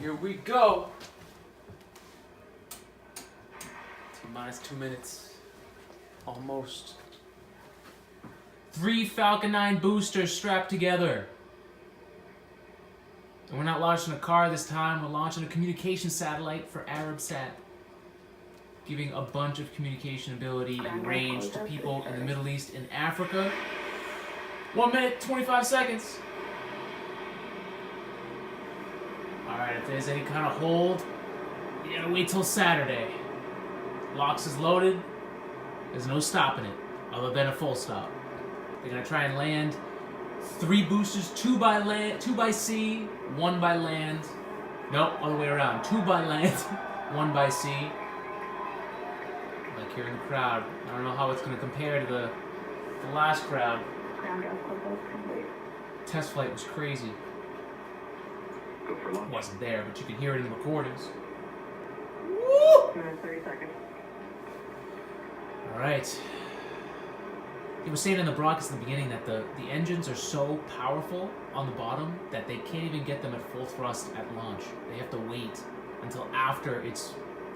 Here we go. Minus 2 minutes. Almost. 3 Falcon 9 boosters strapped together. And we're not launching a car this time, we're launching a communication satellite for ArabSat, giving a bunch of communication ability and range to people in the Middle East and Africa. 1 minute, 25 seconds. Alright, if there's any kind of hold, you gotta wait till Saturday. LOX is loaded. There's no stopping it, other than a full stop. They're gonna try and land 3 boosters, 2 by land, 2 by sea, 1 by land. Nope, other way around. 2 by land, 1 by sea. Like here in the crowd. I don't know how it's gonna compare to the last crowd. Test flight was crazy. It wasn't there, but you could hear it in the recordings. Woo! 30 seconds. Alright. He was saying in the broadcast in the beginning that the engines are so powerful on the bottom that they can't even get them at full thrust at launch. They have to wait until after it's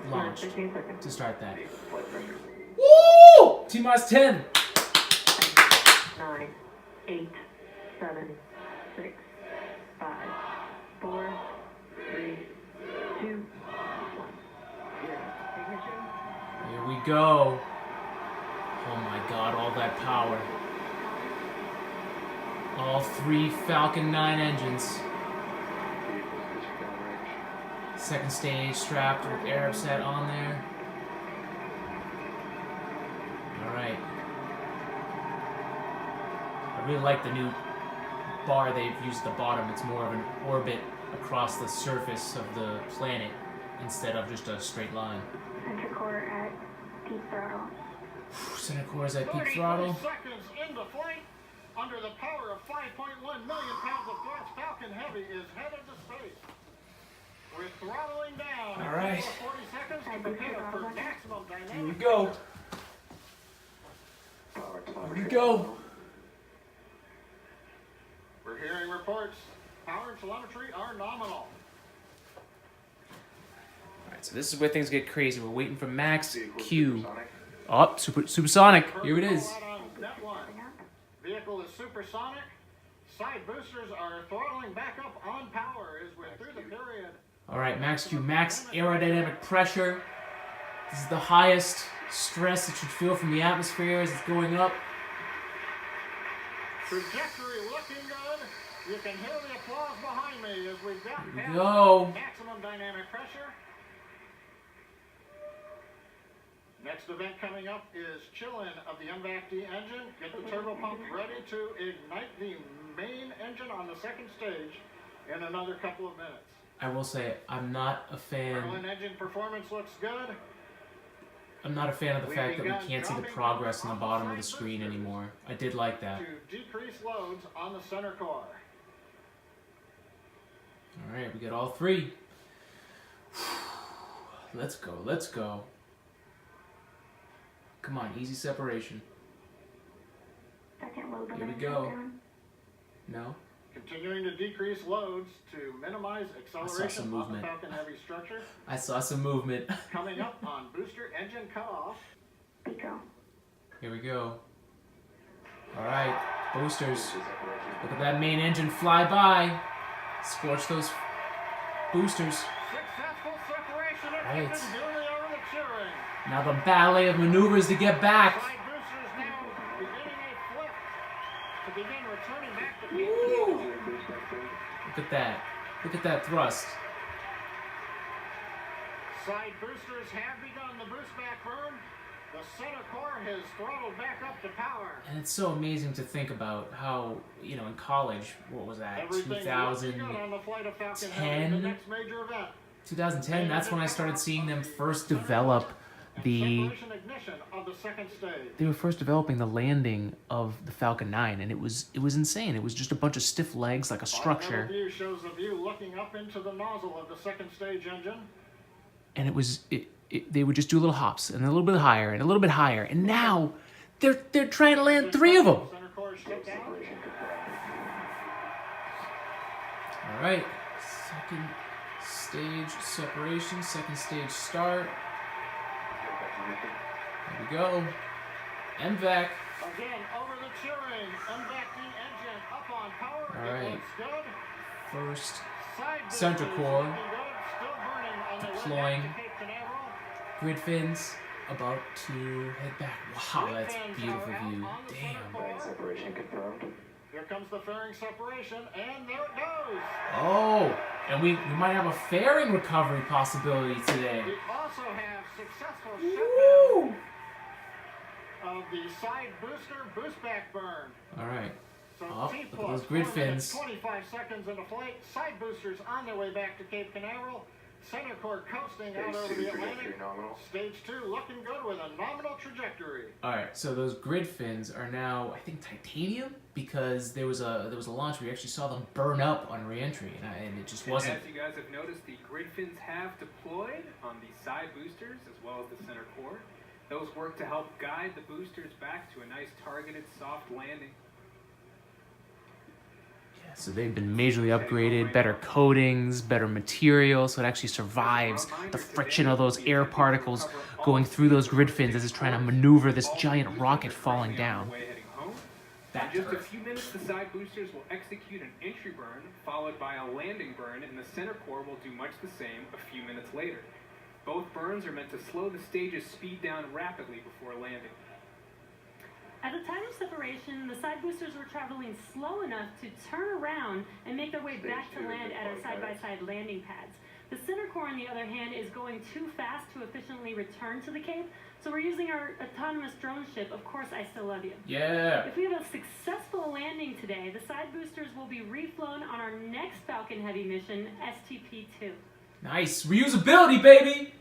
launched to start that. Woo! T-minus 10. 9, 8, 7, 6, 5, 4, 3, 2, 1. Ignition. Here we go. Oh my god, all that power. All 3 Falcon 9 engines. Second stage strapped with ArabSat on there. Alright. I really like the new bar they've used at the bottom. It's more of an orbit across the surface of the planet instead of just a straight line. Center core at peak throttle. Center core is at peak throttle. Seconds into flight, under the power of 5.1 million pounds of gas, Falcon Heavy is headed to space. We're throttling down. All right. 40 seconds to prepare for maximum dynamic. Here we go. Here we go. We're hearing reports. Power and telemetry are nominal. Alright, so this is where things get crazy. We're waiting for MaxQ. Oh, supersonic. Here it is. Vehicle is supersonic. Side boosters are throttling back up on power as we're through the period. Alright, MaxQ. Max aerodynamic pressure. This is the highest stress that you feel from the atmosphere as it's going up. Trajectory looking good. You can hear the applause behind me as we've got maximum dynamic pressure. Next event coming up is chill-in of the MaxQ engine. Get the turbo pump ready to ignite the main engine on the second stage in another couple of minutes. I will say, I'm not a fan. Engine performance looks good. I'm not a fan of the fact that we can't see the progress on the bottom of the screen anymore. I did like that. To decrease loads on the center core. Alright, we got all 3. Let's go, let's go. Come on, easy separation. Here we go. No? Continuing to decrease loads to minimize acceleration of the Falcon Heavy structure. I saw some movement. Coming up on booster engine cutoff. Here we go. Alright, boosters. Look at that main engine fly by. Scorch those boosters. Successful separation. Right. Here they are in the cheering. Now the ballet of maneuvers to get back. Side boosters now beginning a flip to begin returning back to Woo! Look at that. Look at that thrust. Side boosters have begun the boost back burn. The center core has throttled back up to power. And it's so amazing to think about how, you know, in college, what was that, 2010, that's when I started seeing them first develop they were first developing the landing of the Falcon 9, and it was insane. It was just a bunch of stiff legs, like a structure. View shows the view looking up into the nozzle of the second stage engine. And they would just do little hops, and a little bit higher, and a little bit higher, and now they're trying to land 3 of them. All right, second stage separation, second stage start. There we go. MVAC. Again, over the cheering. Unvecting engine up on power. All It right. looks good. First Side center boosters core looking good. Still burning on the way deploying. back to Cape Canaveral. Grid fins about to head back. Wow, that's a beautiful view. Damn. Separation confirmed. Here comes the fairing separation, and there it goes. Oh, and we might have a fairing recovery possibility today. We also have successful Woo! shutdown of the side booster boost back burn. All right. So Oh, T look at plus those grid 4 minutes, fins. 25 seconds into flight. Side boosters on their way back to Cape Canaveral. Center core coasting out over the Atlantic. Stage 2 looking good with a nominal trajectory. All right. So those grid fins are now, I think, titanium because there was a launch where you actually saw them burn up on reentry, and it just wasn't. As you guys have noticed, the grid fins have deployed on the side boosters as well as the center core. Those work to help guide the boosters back to a nice targeted soft landing. Yeah, so they've been majorly upgraded, better coatings, better material, so it actually survives the friction of those air particles going through those grid fins as it's trying to maneuver this giant rocket falling down. In just a few minutes, the side boosters will execute an entry burn, followed by a landing burn, and the center core will do much the same a few minutes later. Both burns are meant to slow the stage's speed down rapidly before landing. At the time of separation, the side boosters were traveling slow enough to turn around and make their way back to land at our side-by-side landing pads. The center core, on the other hand, is going too fast to efficiently return to the Cape, so we're using our autonomous drone ship, Of Course I Still Love You. Yeah. If we have a successful landing today, the side boosters will be reflown on our next Falcon Heavy mission, STP-2. Nice. Reusability, baby!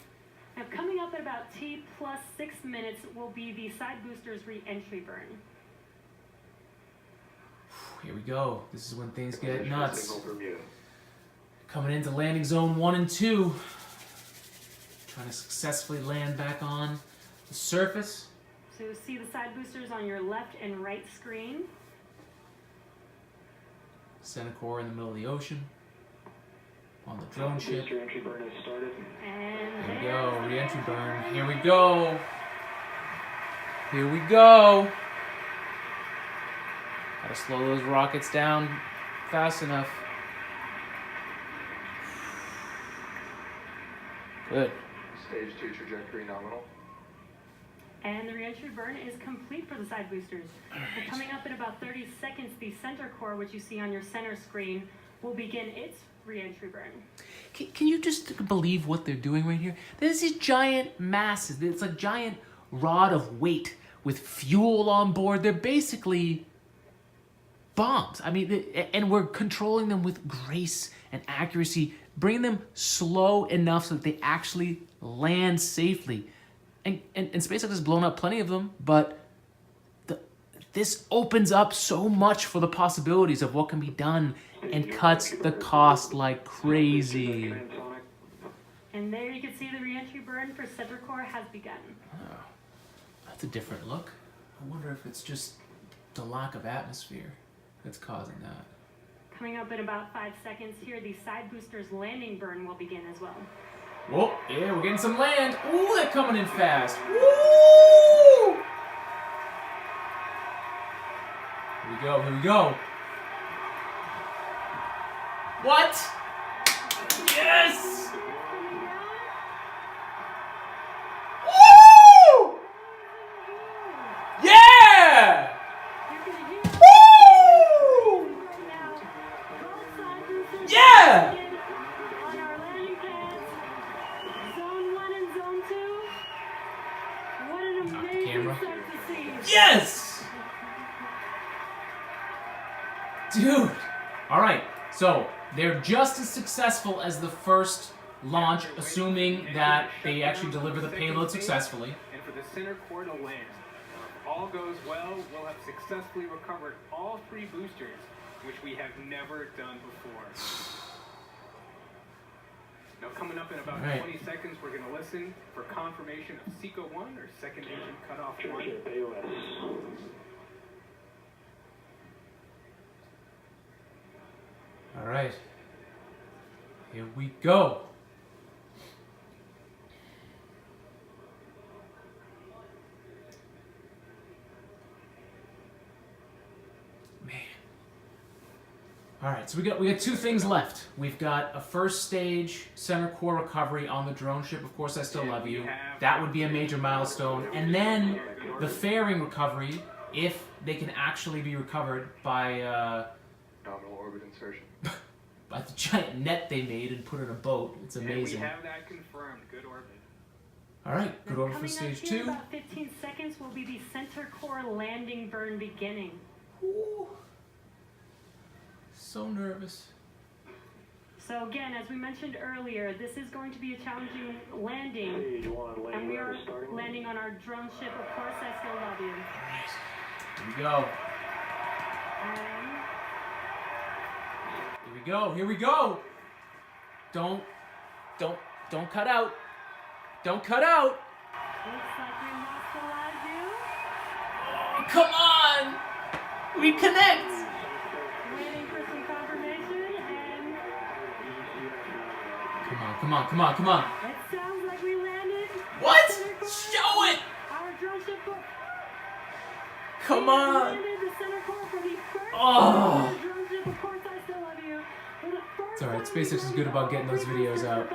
Now, coming up at about T plus 6 minutes will be the side boosters re-entry burn. Here we go. This is when things get nuts. Coming into landing zone 1 and 2. Trying to successfully land back on the surface. So see the side boosters on your left and right screen. Center core in the middle of the ocean. On the drone ship. Here Entry burn has started. And we go. Re-entry burn. Here we go. Here we go. Gotta slow those rockets down fast enough. Good. Stage 2 trajectory nominal. And the re-entry burn is complete for the side boosters. And coming up in about 30 seconds, the center core, which you see on your center screen, will begin its re-entry burn. Can you just believe what they're doing right here? There's these giant masses. It's a giant rod of weight with fuel on board. They're basically bombs. I mean, and we're controlling them with grace and accuracy, bringing them slow enough so that they actually land safely. And SpaceX has blown up plenty of them, but this opens up so much for the possibilities of what can be done and cuts the cost like crazy. And there you can see the re-entry burn for center core has begun. Oh, that's a different look. I wonder if it's just the lack of atmosphere that's causing that. Coming up in about 5 seconds here, the side boosters landing burn will begin as well. Whoa, yeah, we're getting some land. Ooh, they're coming in fast. Woo! Here we go, here we go. What? Yes! Woo! Yeah! Woo! Yeah! On our landing pads, zone 1 and zone 2. What an amazing camera. sight to see. Yes! Dude! Alright, so they're just as successful as the first launch, assuming that they actually deliver the payload successfully. And for the center core to land. If all goes well, we'll have successfully recovered all 3 boosters, which we have never done before. Now coming up in about 20 seconds, we're going to listen for confirmation of SECO 1 or second engine cutoff 1. Alright, Here we go. Man. All right, so we got two things left. We've got a first stage center core recovery on the drone ship. Of course, I still love you. That would be a major milestone. And then the fairing recovery, if they can actually be recovered by Nominal orbit insertion. by the giant net they made and put in a boat. It's amazing. And we have that confirmed. Good orbit. All right, good order for stage Coming up here, 2. about 15 seconds will be the center core landing burn beginning. Ooh. So nervous. So again, as we mentioned earlier, this is going to be a challenging landing, Stage 1, and we are starting. landing on our drone ship. Of course, I still love you. All right, here we go. And Here we go. Here we go. Don't cut out. Don't cut out. looks like we lost the live view. Oh, come on. We connect. Waiting for some confirmation, and Come on. it sounds like we landed. What? Center core. Show it. Our drone ship. Come We on. landed the center core for the first Oh. drone ship. Of course, I still love you. For the first It's all right. time SpaceX is good about getting those videos out.